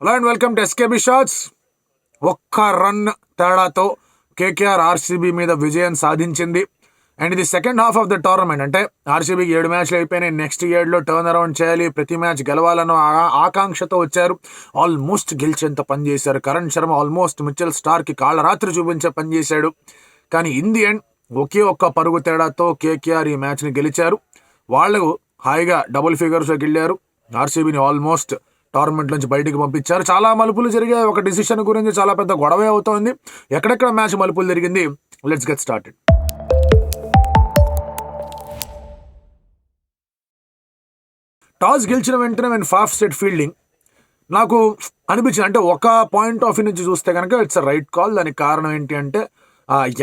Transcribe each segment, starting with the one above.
Hello and welcome to SKB shots. ఒక్క run తేడాతో KKR RCB మీద విజయం సాధించింది. అండ్ ఇది second half of the tournament. అంటే ఆర్సీబీకి 7 మ్యాచ్లు అయిపోయినాయి. నెక్స్ట్ 7లో టర్న్ అరౌండ్ చేయాలి, ప్రతి మ్యాచ్ గెలవాలన్న ఆకాంక్షతో వచ్చారు. ఆల్మోస్ట్ గెలిచేంత పని చేశారు. కరణ్ శర్మ ఆల్మోస్ట్ మిచెల్ స్టార్కి కాళ్ళ రాత్రి చూపించే పని చేశాడు. కానీ ఇన్ ది ఎండ్ ఒకే ఒక్క పరుగు తేడాతో కేకేఆర్ ఈ మ్యాచ్ని గెలిచారు. వాళ్ళు హాయిగా డబుల్ ఫిగర్స్లోకి వెళ్ళారు. ఆర్సీబీని ఆల్మోస్ట్ టోర్నమెంట్ నుంచి బయటికి పంపించారు. చాలా మలుపులు జరిగాయి. ఒక డిసిషన్ గురించి చాలా పెద్ద గొడవే అవుతోంది. ఎక్కడెక్కడ మ్యాచ్ మలుపులు జరిగింది, లెట్స్ గెట్ స్టార్టెడ్. టాస్ గెలిచిన వెంటనే నేను ఫాస్ట్ సెట్ ఫీల్డింగ్ నాకు అనిపించింది. అంటే ఒక పాయింట్ ఆఫ్ వ్యూ నుంచి చూస్తే కనుక ఇట్స్ రైట్ కాల్. దానికి కారణం ఏంటి అంటే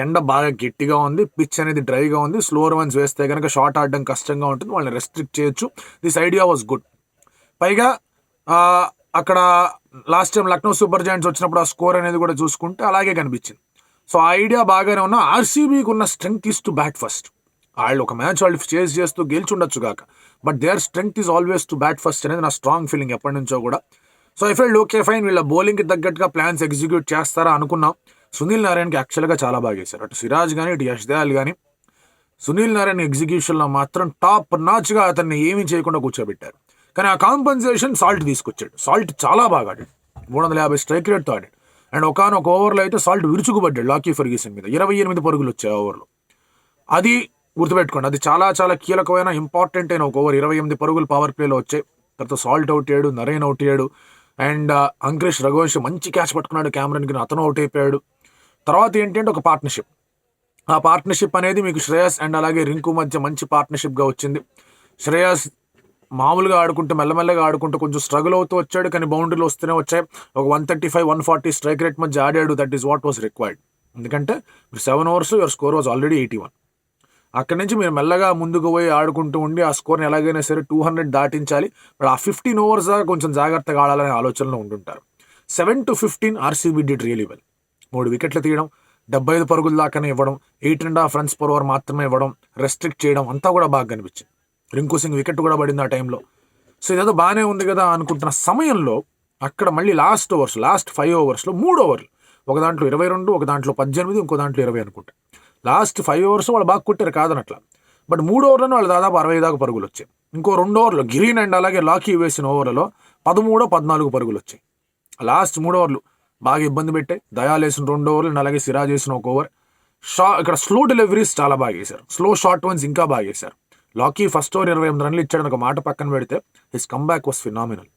ఎండ బాగా గట్టిగా ఉంది, పిచ్ అనేది డ్రైగా ఉంది. స్లోర్ వన్స్ వేస్తే కనుక షాట్ ఆడడం కష్టంగా ఉంటుంది, వాళ్ళని రెస్ట్రిక్ట్ చేయొచ్చు. This idea was good. పైగా అక్కడ last time Lucknow super joints వచ్చినప్పుడు ఆ స్కోర్ అనేది కూడా చూసుకుంటే అలాగే కనిపించింది. సో ఆ ఐడియా బాగానే ఉన్నా. ఆర్సీబీకి ఉన్న strength is to bat first. వాళ్ళు ఒక మ్యాచ్ వాళ్ళు చేస్ చేస్తూ గెలిచి ఉండొచ్చు కాక, but there strength is always to bat first అనేది నా స్ట్రాంగ్ ఫీలింగ్ ఎప్పటి నుంచో కూడా. So I felt okay fine, వీళ్ళ బౌలింగ్కి తగ్గట్టుగా ప్లాన్స్ ఎగ్జిక్యూట్ చేస్తారా అనుకున్నాం. సునీల్ నారాయణకి యాక్చువల్గా చాలా బాగా వేశారు. అటు సిరాజ్ కానీ ఇటు యష్ దయాల్ కానీ. సునీల్ నారాయణ ఎగ్జిక్యూషన్లో మాత్రం టాప్ నాచ్గా అతన్ని ఏమీ చేయకుండా కూర్చోబెట్టారు. కానీ ఆ కాంపన్సేషన్ సాల్ట్ తీసుకొచ్చాడు. సాల్ట్ చాలా బాగా ఆడాడు, 350 స్ట్రైక్ రేట్తో ఆడాడు. అండ్ ఒకనొక ఓవర్లో అయితే సాల్ట్ విరుచుకుపడ్డాడు లాకీ ఫెర్గ్యూసన్ మీద. 28 పరుగులు వచ్చాయి ఆ ఓవర్లో. అది గుర్తుపెట్టుకోండి, అది చాలా చాలా కీలకమైన ఇంపార్టెంట్ అయిన ఒక ఓవర్. 28 పరుగులు పవర్ ప్లేలో వచ్చాయి. తర్వాత సాల్ట్ అవుట్ అయ్యాడు, నరేన్ అవుట్ అయ్యాడు. అండ్ అంకుష్ రఘువంశ్ మంచి క్యాచ్ పట్టుకున్నాడు క్యామరన్ గిన్, అతను అవుట్ అయిపోయాడు. తర్వాత ఏంటంటే ఒక పార్ట్నర్షిప్. ఆ పార్ట్నర్షిప్ అనేది మీకు శ్రేయస్ అండ్ అలాగే రింకు మధ్య మంచి పార్ట్నర్షిప్గా వచ్చింది. శ్రేయస్ మామూలుగా ఆడుకుంటూ మెల్లమెల్లగా ఆడుకుంటూ కొంచెం స్ట్రగుల్ అవుతూ వచ్చాడు, కానీ బౌండరీలు వస్తూనే వచ్చాయి. ఒక 135-140 స్ట్రైక్ రేట్ మధ్య ఆడాడు. That is what was required. ఎందుకంటే 7 overs your score was already 81. అక్కడి నుంచి మీరు మెల్లగా ముందుకు పోయి ఆడుకుంటూ ఉండి ఆ స్కోర్ని ఎలాగైనా సరే 200 దాటించాలి. బట్ ఆ 15 overs దాకా కొంచెం జాగ్రత్తగా ఆడాలనే ఆలోచనలో ఉంటుంటారు. 7-15 ఆర్సీబీ డిడ్ రియలీ వెల్. 3 వికెట్లు తీయడం, 75 పరుగుల దాకానే ఇవ్వడం, 8.5 runs per over మాత్రమే ఇవ్వడం, రెస్ట్రిక్ట్ చేయడం అంతా కూడా బాగా కనిపించింది. రింకు సింగ్ వికెట్ కూడా పడింది ఆ టైంలో. సో ఇదంతా బాగానే ఉంది కదా అనుకుంటున్న సమయంలో అక్కడ మళ్ళీ లాస్ట్ 5 ఓవర్స్లో 3 ఓవర్లు, ఒక దాంట్లో 22, ఒక దాంట్లో 18, ఇంకో దాంట్లో 20 అనుకుంటా. లాస్ట్ 5 overs వాళ్ళు బాగా కొట్టారు కాదనట్లా. బట్ 3 ఓవర్లను వాళ్ళు దాదాపు 60 దాకా పరుగులు వచ్చాయి. ఇంకో 2 ఓవర్లు గ్రీన్ అండ్ అలాగే లాకీ వేసిన ఓవర్లలో 13-14 పరుగులు వచ్చాయి. లాస్ట్ 3 ఓవర్లు బాగా ఇబ్బంది పెట్టాయి. దయాల్ వేసిన 2 ఓవర్లు అండ్ అలాగే సిరాజ్ వేసిన 1 ఓవర్. ఇక్కడ స్లో డెలివరీస్ చాలా బాగా వేశారు, స్లో షార్ట్ వన్స్ ఇంకా బాగా వేశారు. లాకీ ఫస్ట్ ఓవర్ 28 runs ఇచ్చాడు ఒక మాట పక్కన పెడితే, హిస్ కమ్బ్యాక్ వాస్ ఫినామినల్.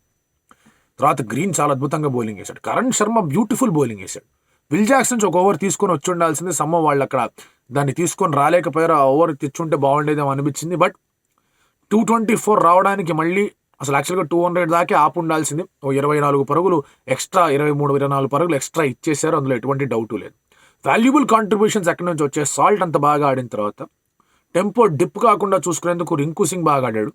తర్వాత గ్రీన్ చాలా అద్భుతంగా బౌలింగ్ వేశాడు. కరణ్ శర్మ బ్యూటిఫుల్ బౌలింగ్ వేశాడు. విల్ జాక్సన్ నుంచి ఒక ఓవర్ తీసుకొని వచ్చి ఉండాల్సింది. సమ్మ వాళ్ళు అక్కడ దాన్ని తీసుకొని రాలేకపోయారు. ఆ ఓవర్ తెచ్చుంటే బాగుండేదేమో అనిపించింది. బట్ 224 రావడానికి మళ్ళీ అసలు యాక్చువల్గా 200 దాకే ఆపు ఉండాల్సింది. 24 పరుగులు ఎక్స్ట్రా, 23-24 పరుగులు ఎక్స్ట్రా ఇచ్చేశారు. అందులో ఎటువంటి డౌట్ లేదు. వాల్యుబుల్ కాంట్రిబ్యూషన్స్ ఎక్కడి నుంచి వచ్చాయి. సాల్ట్ అంత బాగా ఆడిన తర్వాత టెంపో డిప్ కాకుండా చూసుకునేందుకు రింకు సింగ్ బాగా ఆడాడు.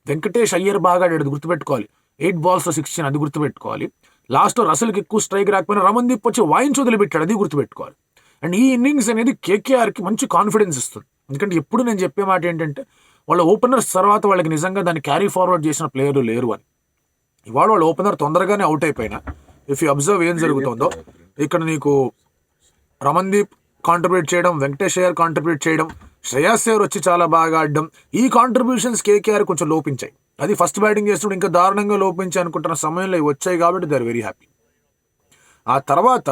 వెంకటేష్ అయ్యర్ బాగా ఆడాడు, గుర్తుపెట్టుకోవాలి. 8 balls 16, అది గుర్తుపెట్టుకోవాలి. లాస్ట్లో రసల్కి ఎక్కువ స్ట్రైక్ రాకపోయినా రమన్దీప్ వచ్చి వాయించి వదిలిపెట్టాడు, అది గుర్తుపెట్టుకోవాలి. అండ్ ఈ ఇన్నింగ్స్ అనేది కేకేఆర్కి మంచి కాన్ఫిడెన్స్ ఇస్తుంది. ఎందుకంటే ఎప్పుడు నేను చెప్పే మాట ఏంటంటే వాళ్ళ ఓపెనర్స్ తర్వాత వాళ్ళకి నిజంగా దాన్ని క్యారీ ఫార్వర్డ్ చేసిన ప్లేయర్లు లేరు అని. ఇవాళ వాళ్ళ ఓపెనర్ తొందరగానే అవుట్ అయిపోయినా ఇఫ్ యూ అబ్జర్వ్ ఏం జరుగుతుందో, ఇక్కడ నీకు రమన్దీప్ కాంట్రిబ్యూట్ చేయడం, వెంకటేష్ అయ్యర్ కాంట్రిబ్యూట్ చేయడం, శ్రేయస్ అయ్యర్ వచ్చి చాలా బాగా ఆడడం, ఈ కాంట్రిబ్యూషన్స్ కేకేఆర్ కొంచెం లోపించాయి. అది ఫస్ట్ బ్యాటింగ్ చేస్తున్నప్పుడు ఇంకా దారుణంగా లోపించాయి అనుకుంటున్న సమయంలో ఇవి వచ్చాయి కాబట్టి దే ఆర్ వెరీ హ్యాపీ. ఆ తర్వాత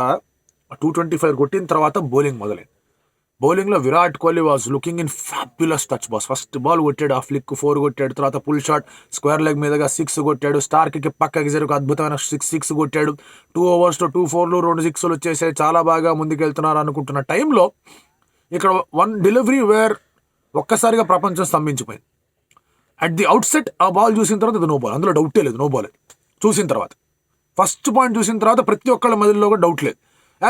225 కొట్టిన తర్వాత బౌలింగ్ మొదలైంది. బౌలింగ్లో Virat Kohli was looking in fabulous touch boss. First ball కొట్టాడు, ఆ ఫ్లిక్ 4 కొట్టాడు. తర్వాత పుల్ షాట్ స్క్వేర్ లెగ్ మీదుగా 6 కొట్టాడు. స్టార్కి పక్కకి జరిగి అద్భుతమైన 6 కొట్టాడు. 2 overs 2 4లు 2 6లు వచ్చేసాయి. చాలా బాగా ముందుకెళ్తున్నారు అనుకుంటున్న టైంలో ఇక్కడ 1 delivery వేర్ ఒక్కసారిగా ప్రపంచం స్తంభించిపోయింది. అట్ ది అవుట్సెట్ ఆ బాల్ చూసిన తర్వాత అది నో బాల్, అందులో డౌటే లేదు. నో బాల్ చూసిన తర్వాత, ఫస్ట్ పాయింట్ చూసిన తర్వాత ప్రతి ఒక్కళ్ళ మధ్యలో కూడా డౌట్ లేదు,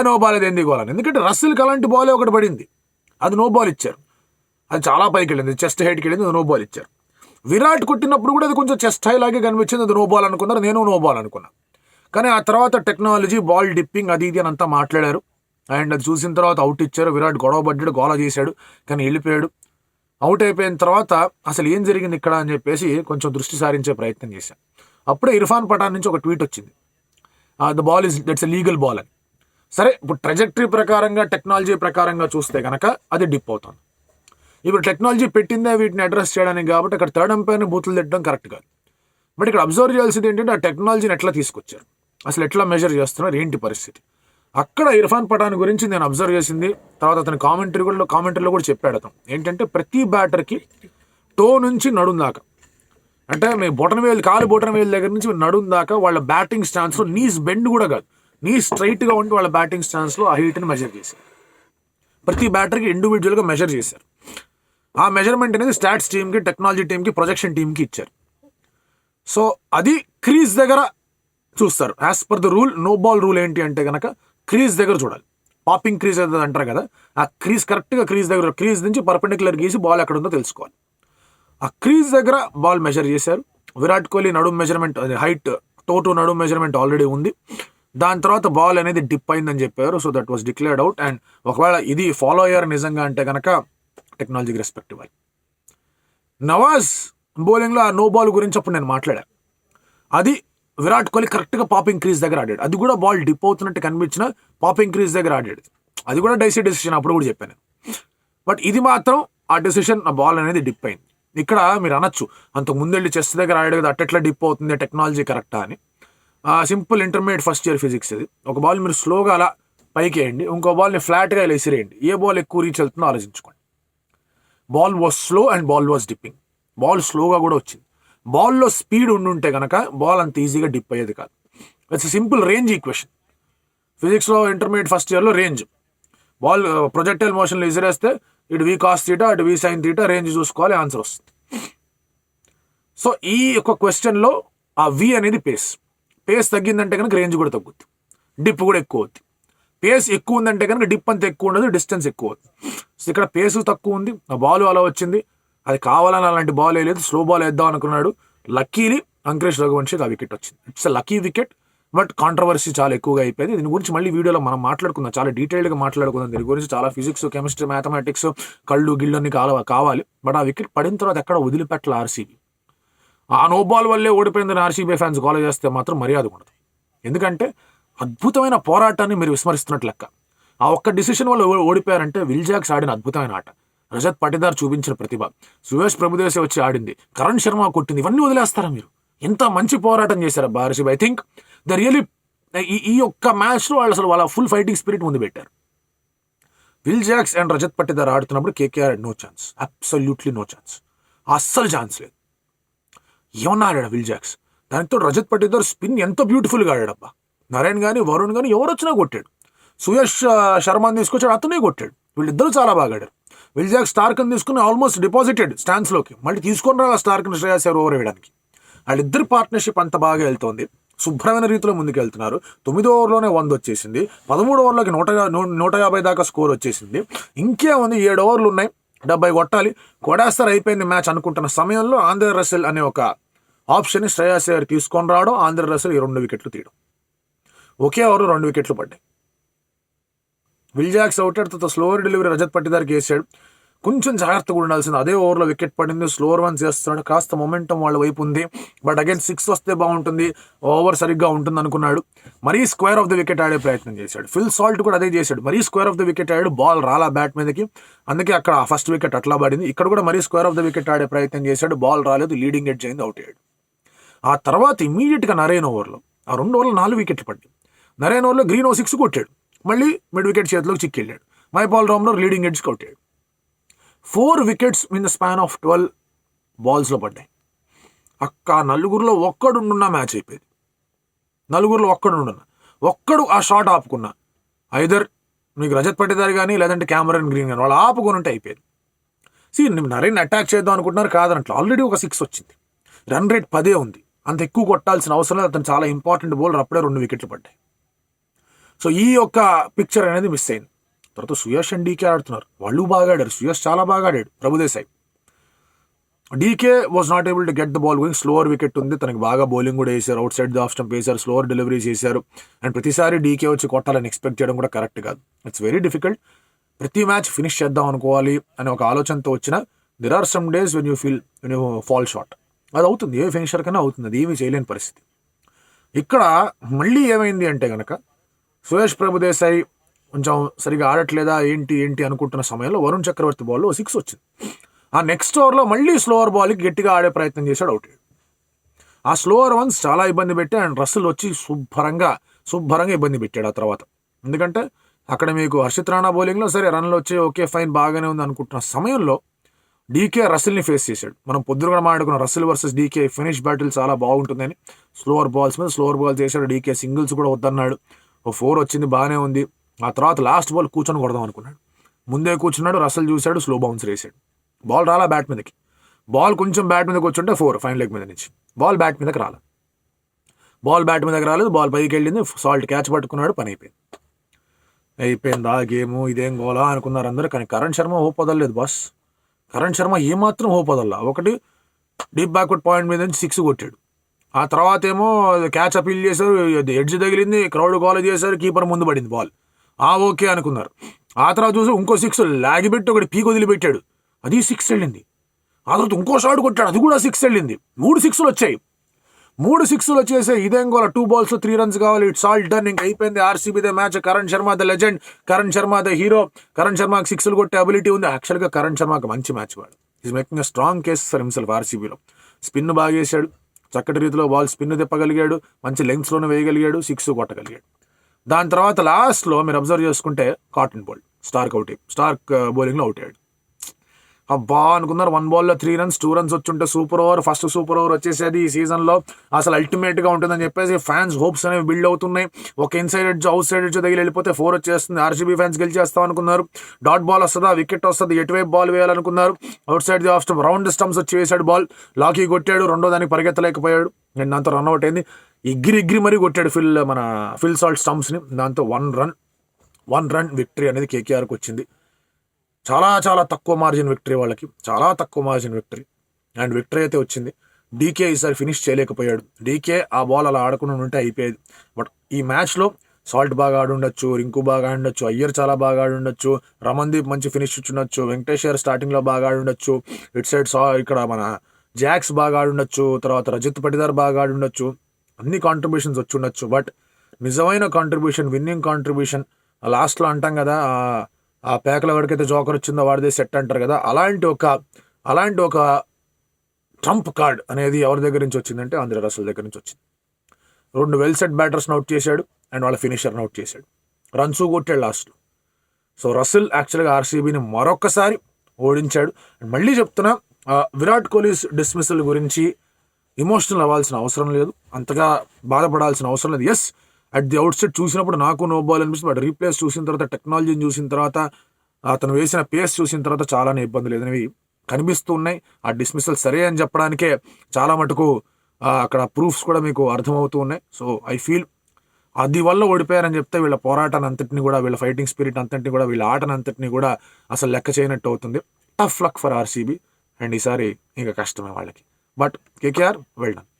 నో బాల్ అది ఎందుకు పోవాలని. ఎందుకంటే రస్సెల్కి అలాంటి బాలే ఒకటి పడింది, అది నో బాల్ ఇచ్చారు. అది చాలా పైకి వెళ్ళింది, చెస్ట్ హైట్కి వెళ్ళింది, అది నో బాల్ ఇచ్చారు. విరాట్ కొట్టినప్పుడు కూడా అది కొంచెం చెస్ట్ హై లాగే కనిపించింది, అది నో బాల్ అనుకున్నారు. నేను నో బాల్ అనుకున్నా. కానీ ఆ తర్వాత టెక్నాలజీ, బాల్ డిప్పింగ్ అది ఇది అని అంతా మాట్లాడారు. అండ్ అది చూసిన తర్వాత అవుట్ ఇచ్చారు. విరాట్ గొడవ పడ్డాడు, గోల చేశాడు, కానీ వెళ్ళిపోయాడు. అవుట్ అయిపోయిన తర్వాత అసలు ఏం జరిగింది ఇక్కడ అని చెప్పేసి కొంచెం దృష్టి సారించే ప్రయత్నం చేశాను. అప్పుడే ఇర్ఫాన్ పఠాన్ నుంచి ఒక ట్వీట్ వచ్చింది. The ball is that's a legal ball అని. సరే, ఇప్పుడు ట్రెజెక్టరీ ప్రకారంగా టెక్నాలజీ ప్రకారంగా చూస్తే కనుక అది డిప్ అవుతుంది. ఇప్పుడు టెక్నాలజీ పెట్టిందే వీటిని అడ్రస్ చేయడానికి కాబట్టి అక్కడ థర్డ్ అంపైర్ని బూతులు తిట్టడం కరెక్ట్ కాదు. బట్ ఇక్కడ అబ్జర్వ్ చేయాల్సింది ఏంటంటే ఆ టెక్నాలజీని ఎట్లా తీసుకొచ్చారు, అసలు ఎట్లా మెజర్ చేస్తున్నారు, ఏంటి పరిస్థితి. అక్కడ ఇర్ఫాన్ పఠాన్ గురించి నేను అబ్జర్వ్ చేసింది, తర్వాత అతని కామెంటరీలో కూడా చెప్పాడు అతను ఏంటంటే ప్రతి బ్యాటర్కి టో నుంచి నడుం దాకా, అంటే మీ కాలు బొటన వేలు దగ్గర నుంచి నడుం దాకా వాళ్ళ బ్యాటింగ్ స్టాన్స్లో నీస్ బెండ్ కూడా కాదు, నీ స్ట్రైట్గా ఉండి వాళ్ళ బ్యాటింగ్ స్టాన్స్లో ఆ హీట్ని మెజర్ చేశారు. ప్రతి బ్యాటర్కి ఇండివిజువల్గా మెజర్ చేశారు. ఆ మెజర్మెంట్ అనేది స్టాట్స్ టీమ్కి, టెక్నాలజీ టీమ్కి, ప్రొజెక్షన్ టీమ్కి ఇచ్చారు. సో అది క్రీజ్ దగ్గర చూస్తారు. As per the rule, no ball rule ఏంటి అంటే కనుక క్రీజ్ దగ్గర చూడాలి. పాపింగ్ క్రీజ్ అనేది అంటారు కదా, ఆ క్రీజ్ కరెక్ట్గా క్రీజ్ నుంచి పర్పెండిక్యులర్ గీసి బాల్ ఎక్కడ ఉందో తెలుసుకోవాలి. ఆ క్రీజ్ దగ్గర బాల్ మెజర్ చేశారు. విరాట్ కోహ్లీ నడుము మెజర్మెంట్, అది హైట్ టోటో నడుము మెజర్మెంట్ ఆల్రెడీ ఉంది. దాని తర్వాత బాల్ అనేది డిప్ అయిందని చెప్పారు. So that was declared out. And ఒకవేళ ఇది ఫాలో అయ్యారు నిజంగా అంటే కనుక టెక్నాలజీకి రెస్పెక్ట్ ఇవ్వాలి. నవాజ్ బౌలింగ్లో ఆ నో బాల్ గురించి అప్పుడు నేను మాట్లాడాను. అది విరాట్ కోహ్లీ కరెక్ట్గా పాపింగ్ క్రీజ్ దగ్గర ఆడాడు. అది కూడా బాల్ డిప్ అవుతున్నట్టు కనిపించిన పాపింగ్ క్రీజ్ దగ్గర ఆడాడు. అది కూడా డైసీ డెసిషన్, అప్పుడు కూడా చెప్పాను. బట్ ఇది మాత్రం ఆ డెసిషన్, ఆ బాల్ అనేది డిప్ అయింది. ఇక్కడ మీరు అనొచ్చు, అంతకు ముందెళ్ళి చెస్ట్ దగ్గర ఆడాడు కదా, అట్టెట్లా డిప్ అవుతుంది, టెక్నాలజీ కరెక్టా అని. Simple intermediate first year physics ఇది. ఒక బాల్ మీరు స్లోగా అలా పైకి వేయండి, ఇంకో బాల్ని ఫ్లాట్గా ఇలా విసిరేయండి, ఏ బాల్ ఎక్కువ రీచ్ వెళ్తుందో ఆలోచించుకోండి. Ball was slow and ball was dipping. Ball స్లోగా కూడా వచ్చింది. బాల్లో స్పీడ్ ఉండుంటే కనుక బాల్ అంత ఈజీగా డిప్ అయ్యేది కాదు. It's simple range equation. ఫిజిక్స్లో ఇంటర్మీడియట్ ఫస్ట్ ఇయర్లో రేంజ్, బాల్ ప్రొజెక్టైల్ మోషన్లో విసిరేస్తే ఇటు వి కాస్ తీటా, అటు వి సైన్ తీటా, రేంజ్ చూసుకోవాలి, ఆన్సర్ వస్తుంది. సో ఈ యొక్క క్వశ్చన్లో ఆ వి అనేది పేస్ తగ్గిందంటే కనుక రేంజ్ కూడా తగ్గుద్ది, డిప్ కూడా ఎక్కువ అవుద్ది. పేస్ ఎక్కువ ఉందంటే కనుక డిప్ అంత ఎక్కువ ఉండదు, డిస్టెన్స్ ఎక్కువ అవుతుంది. సో ఇక్కడ పేస్ తక్కువ ఉంది, ఆ బాల్ అలా వచ్చింది. అది కావాలని అలాంటి బాల్ వేయలేదు, స్లో బాల్ వేద్దాం అనుకున్నాడు. లక్కీలీ అంకురేష్ రఘువంశీకి ఆ వికెట్ వచ్చింది. It's a lucky wicket, but controversy చాలా ఎక్కువగా అయిపోయింది. దీని గురించి మళ్ళీ వీడియోలో మనం మాట్లాడుకుందాం, చాలా డీటెయిల్గా మాట్లాడుకుందాం. దీని గురించి చాలా ఫిజిక్స్, కెమిస్ట్రీ, మ్యాథమెటిక్స్, కళ్ళు గిళ్ళు అన్ని కావాలి. బట్ ఆ వికెట్ పడిన తర్వాత ఎక్కడ వదిలిపెట్టాలి ఆర్సీబీ. ఆ నో బాల్ వల్లే ఓడిపోయిందని ఆర్సీబీ ఫ్యాన్స్ గోల చేస్తే మాత్రం మర్యాద ఉండదు. ఎందుకంటే అద్భుతమైన పోరాటాన్ని మీరు విస్మరిస్తున్నట్లు లెక్క. ఆ ఒక్క డిసిషన్ వల్ల ఓడిపోయారంటే విల్ జాక్స్ ఆడిన అద్భుతమైన ఆట, రజత్ పటిదార్ చూపించిన ప్రతిభ, సుయేష్ ప్రభుదేశ వచ్చి ఆడింది, కరణ్ శర్మ కొట్టింది, ఇవన్నీ వదిలేస్తారా మీరు? ఎంత మంచి పోరాటం చేశారు RCB. I think the really ఈ ఒక్క మ్యాచ్లో వాళ్ళు అసలు వాళ్ళ ఫుల్ ఫైటింగ్ స్పిరిట్ ముందు పెట్టారు. Will Jacks and Rajat Patidar ఆడుతున్నప్పుడు KKR no chance, absolutely no chance, అస్సలు ఛాన్స్ లేదు. ఏమన్నా ఆడాడు విల్ జాక్స్. దానితో రజత్ పటిదార్ స్పిన్ ఎంత బ్యూటిఫుల్గా ఆడాడబ్బా. నరేన్ కానీ వరుణ్ కానీ ఎవరు వచ్చినా కొట్టాడు. సుయేష్ శర్మని తీసుకొచ్చాడు, అతనే కొట్టాడు. వీళ్ళిద్దరూ చాలా బాగా ఆడారు. విల్ జాక్స్ స్టార్క్ని తీసుకుని ఆల్మోస్ట్ డిపాజిటెడ్ స్టాన్స్లోకి, మళ్ళీ తీసుకొని రావాలి స్టార్క్ని శ్రేయస్ అయ్యర్ ఓవర్ వేయడానికి. వాళ్ళిద్దరు పార్ట్నర్షిప్ అంత బాగా వెళ్తోంది, శుభ్రమైన రీతిలో ముందుకు వెళ్తున్నారు. 9వ ఓవర్లోనే 100 వచ్చేసింది, 13వ ఓవర్లోకి 150 దాకా స్కోర్ వచ్చేసింది. ఇంకేముంది, 7 ఓవర్లు ఉన్నాయి, 70 కొట్టాలి, కొడేస్తారు, అయిపోయింది మ్యాచ్ అనుకుంటున్న సమయంలో ఆంధ్ర రసెల్ అనే ఒక ఆప్షన్ శ్రేయస్ అయ్యర్ తీసుకొని రావడం, ఆంధ్ర రసెల్ ఈ 2 వికెట్లు తీయడం. ఒకే ఓవర్ 2 వికెట్లు పడ్డాయి. విల్ జాక్స్ అవుట్ తర్వాత స్లోవర్ డెలివరీ రజత్ పటిదార్కి వేసాడు. కొంచెం జాగ్రత్తగా ఉండాల్సింది. అదే ఓవర్లో వికెట్ పడింది, స్లోవర్ వన్స్ చేస్తున్నాడు, కాస్త మొమెంటం వాళ్ళ వైపు ఉంది. బట్ అగైన్ 6 వస్తే బాగుంటుంది, ఓవర్ సరిగ్గా ఉంటుంది అనుకున్నాడు. మరీ స్క్వేర్ ఆఫ్ ద వికెట్ ఆడే ప్రయత్నం చేశాడు. ఫిల్ సాల్ట్ కూడా అదే చేశాడు, మరీ స్క్వేర్ ఆఫ్ ద వికెట్ ఆడాడు, బాల్ రాలా బ్యాట్ మీదకి, అందుకే అక్కడ ఫస్ట్ వికెట్ అట్లా పడింది. ఇక్కడ కూడా మరీ స్క్వేర్ ఆఫ్ ద వికెట్ ఆడే ప్రయత్నం చేశాడు, బాల్ రాలేదు, లీడింగ్ ఎడ్జ్ అయింది, అవుట్ అయ్యాడు. ఆ తర్వాత ఇమీడియట్గా నరేన్ ఓవర్లో, ఆ 2 ఓవర్లో 4 వికెట్లు పడ్డాయి. నరేన్ ఓవర్లో గ్రీన్ 6 కొట్టాడు, మళ్ళీ మిడ్ వికెట్ చేతిలోకి చిక్కెళ్ళాడు. మైపాల్ రామ్లో లీడింగ్ ఎడ్జ్కి అవుట్ అయ్యాడు. 4 wickets in the span of 12 బాల్స్లో పడ్డాయి. నలుగురిలో ఒక్కడుండున్నా మ్యాచ్ అయిపోయింది. నలుగురిలో ఒక్కడు ఆ షాట్ ఆపుకున్నా, ఐదర్ మీకు రజత్ పటిదార్ కానీ లేదంటే క్యామరన్ గ్రీన్ కానీ వాళ్ళు ఆపుకొని ఉంటే అయిపోయింది. నరేన్ అటాక్ చేద్దాం అనుకుంటున్నారు, కాదనట్లు ఆల్రెడీ ఒక 6 వచ్చింది, రన్ రేట్ 10 ఉంది, అంత ఎక్కువ కొట్టాల్సిన అవసరం లేదు. అతను చాలా ఇంపార్టెంట్ బౌలర్, అప్పుడే 2 వికెట్లు పడ్డాయి. సో ఈ యొక్క పిక్చర్ అనేది మిస్ అయింది. తర్వాత సుయేష్ అండ్ డీకే ఆడుతున్నారు, వాళ్ళు బాగా ఆడారు. సుయేష్ చాలా బాగా ఆడాడు, Prabhudesai. DK was not able to get the ball going. Slower wicket ఉంది, తనకి బాగా బౌలింగ్ కూడా వేశారు, outside the off stump వేశారు, స్లోవర్ డెలివరీస్ చేశారు. అండ్ ప్రతిసారి డీకే వచ్చి కొట్టాలని ఎక్స్పెక్ట్ చేయడం కూడా కరెక్ట్ కాదు. It's very difficult. ప్రతి మ్యాచ్ ఫినిష్ చేద్దాం అనుకోవాలి అనే ఒక ఆలోచనతో వచ్చిన there are some days when you fall short. అది అవుతుంది, ఏ ఫినిషర్ కన్నా అవుతుంది, అది ఏమీ చేయలేని పరిస్థితి. ఇక్కడ మళ్ళీ ఏమైంది అంటే కనుక సుయేష్ ప్రభుదేశాయ్ కొంచెం సరిగా ఆడట్లేదా ఏంటి అనుకుంటున్న సమయంలో వరుణ్ చక్రవర్తి బాల్లో 6 వచ్చింది. ఆ నెక్స్ట్ ఓవర్లో మళ్ళీ స్లోవర్ బాల్కి గట్టిగా ఆడే ప్రయత్నం చేశాడు, అవుట్. ఆ స్లోవర్ వన్స్ చాలా ఇబ్బంది పెట్టి అండ్ రస్సెల్ వచ్చి శుభ్రంగా ఇబ్బంది పెట్టాడు ఆ తర్వాత. ఎందుకంటే అక్కడ మీకు హర్షిత్ రాణా బౌలింగ్లో సరే రన్లు వచ్చి ఓకే ఫైన్ బాగానే ఉంది అనుకుంటున్న సమయంలో డీకే రస్సెల్ని ఫేస్ చేశాడు. మనం పొద్దున కూడా మాట్లాడుకున్న Russell versus DK finish battle చాలా బాగుంటుందని. స్లోవర్ బాల్స్ మీద స్లోవర్ బాల్ చేశాడు డీకే, సింగిల్స్ కూడా వద్దన్నాడు. 4 వచ్చింది, బాగానే ఉంది. ఆ తర్వాత లాస్ట్ బాల్ కూర్చొని కొడదాం అనుకున్నాడు, ముందే కూర్చున్నాడు. రస్సెల్ చూశాడు, స్లో బౌన్స్ వేసాడు. బాల్ రాలా బ్యాట్ మీదకి. బాల్ కొంచెం బ్యాట్ మీదకి వచ్చుంటే 4 ఫైన్ లెగ్ మీద నుంచి. బాల్ బ్యాట్ మీదకి రాలేదు. బాల్ పైకి వెళ్ళింది, సాల్ట్ క్యాచ్ పట్టుకున్నాడు, పని అయిపోయిందా గేము, ఇదేం గోలా అనుకున్నారు అందరూ. కానీ కరణ్ శర్మ హోప్ వదలలేదు బాస్. కరణ్ శర్మ ఏమాత్రం హోప్ వదల్లా. ఒకటి డీప్ బ్యాక్వర్డ్ పాయింట్ మీద నుంచి 6 కొట్టాడు. ఆ తర్వాత ఏమో క్యాచ్ అపీల్ చేశారు, ఎడ్జ్ తగిలింది, క్రౌడ్ గోల్ చేశారు, కీపర్ ముందు పడింది బాల్. ఓకే అనుకున్నారు. ఆ తర్వాత చూసి ఇంకో 6 లాగిపెట్టి ఒకటి పీక్ వదిలిపెట్టాడు, అది 6 వెళ్ళింది. ఆ తర్వాత ఇంకో షాట్ కొట్టాడు, అది కూడా 6 వెళ్ళింది. 3 6లు వచ్చాయి. 3 6లు వచ్చేసి ఇదేం గోల, 2 balls 3 runs కావాలి, ఇట్స్ ఆల్ డన్, ఇంక అయిపోయింది. ఆర్సీబీ దే match. Karan Sharma the legend, Karan Sharma the hero. Karan శర్మకి 6లు కొట్టే అబిలిటీ ఉంది. యాక్చువల్గా కరణ్ శర్మకి మంచి మ్యాచ్ వాడు. Is making a strong case for himself ఆర్సీబీలో. స్పిన్ బాగా చేశాడు, చక్కటి రీతిలో బాల్ స్పిన్ తిప్పగలిగాడు, మంచి లెంగ్స్లోనే వేయగలిగాడు, 6 కొట్టగలిగాడు. దాని తర్వాత లాస్ట్లో మీరు అబ్జర్వ్ చేసుకుంటే కాటన్ బోల్డ్ స్టార్క్ బౌలింగ్లో అవుట్ అయ్యాడు. అబ్బా అనుకున్నారు, 1 ball 3 runs 2 runs వచ్చుంటే super over, first super over వచ్చేసేది ఈ సీజన్లో అసలు అల్టిమేట్గా ఉంటుందని చెప్పేసి ఫ్యాన్స్ హోప్స్ అనేవి బిల్డ్ అవుతున్నాయి. ఒక inside edge out side edge తగిలి వెళ్ళిపోతే 4 వచ్చేస్తుంది, ఆర్సీబీ ఫ్యాన్స్ గెలిచేస్తాం అనుకున్నారు. డాట్ బాల్ వస్తుందా, వికెట్ వస్తుంది, ఎటువైపు బాల్ వేయాలనుకున్నారు. Outside the off stump, round stumps వచ్చి వేసాడు బాల్. లాకీ కొట్టాడు, రెండో దానికి పరిగెత్తలేకపోయాడు. నేను దాంతో రన్అట్ అయింది. ఎగిరి మరీ కొట్టాడు ఫిల్ సాల్ట్ స్టంప్స్ని. దాంతో 1 run విక్టరీ అనేది కేకేఆర్కి వచ్చింది. చాలా తక్కువ మార్జిన్ విక్టరీ వాళ్ళకి, చాలా తక్కువ మార్జిన్ విక్టరీ. అండ్ విక్టరీ అయితే వచ్చింది. డీకే ఈసారి ఫినిష్ చేయలేకపోయాడు. డీకే ఆ బాల్ అలా ఆడకుండా ఉంటే అయిపోయేది. బట్ ఈ మ్యాచ్లో సాల్ట్ బాగా ఆడుండొచ్చు, రింకు బాగా ఆడుండొచ్చు, అయ్యర్ చాలా బాగా ఆడుండొచ్చు, రమన్దీప్ మంచి ఫినిష్ ఇచ్చుండొచ్చు, వెంకటేశ్వర్ స్టార్టింగ్లో బాగా ఆడుండొచ్చు, ఇట్ సైడ్ ఇక్కడ మన జాక్స్ బాగా ఆడుండొచ్చు, తర్వాత రజిత్ పటిదార్ బాగా ఆడుండొచ్చు, అన్ని కాంట్రిబ్యూషన్స్ వచ్చి ఉండొచ్చు. బట్ నిజమైన కాంట్రిబ్యూషన్, విన్నింగ్ కాంట్రిబ్యూషన్ లాస్ట్లో అంటాం కదా, ఆ పేకల వాడికైతే జోకర్ వచ్చిందో వాడిదే సెట్ అంటారు కదా, అలాంటి ఒక ట్రంప్ కార్డ్ అనేది ఎవరి దగ్గర నుంచి వచ్చిందంటే ఆంద్రే రసెల్ దగ్గర నుంచి వచ్చింది. 2 వెల్ సెట్ బ్యాటర్స్ని అవుట్ చేశాడు అండ్ వాళ్ళ ఫినిషర్ని అవుట్ చేశాడు, రన్స్ కొట్టాడు లాస్ట్లో. సో రసెల్ యాక్చువల్గా ఆర్సీబీని మరొకసారి ఓడించాడు. అండ్ మళ్ళీ చెప్తున్నా, విరాట్ కోహ్లీ డిస్మిసల్ గురించి ఎమోషనల్ అవ్వాల్సిన అవసరం లేదు, అంతగా బాధపడాల్సిన అవసరం లేదు. ఎస్, అట్ ది అవుట్ సైడ్ చూసినప్పుడు నాకు నో బాల్ అనిపిస్తుంది. బట్ రీప్లేస్ చూసిన తర్వాత, టెక్నాలజీని చూసిన తర్వాత, అతను వేసిన పేస్ చూసిన తర్వాత చాలానే ఇబ్బందులు అనేవి కనిపిస్తూ ఉన్నాయి. ఆ డిస్మిసల్ సరే అని చెప్పడానికే చాలా మటుకు అక్కడ ప్రూఫ్స్ కూడా మీకు అర్థమవుతూ ఉన్నాయి. సో ఐ ఫీల్ అది వల్ల ఓడిపోయారని చెప్తే వీళ్ళ పోరాటాన్ని అంతటిని కూడా, వీళ్ళ ఫైటింగ్ స్పిరిట్ అంతటిని కూడా, వీళ్ళ ఆటను అంతటిని కూడా అసలు లెక్క చేయనట్టు అవుతుంది. Tough luck for RCB. And ఈసారి ఇంకా కష్టమే వాళ్ళకి. But KKR well done.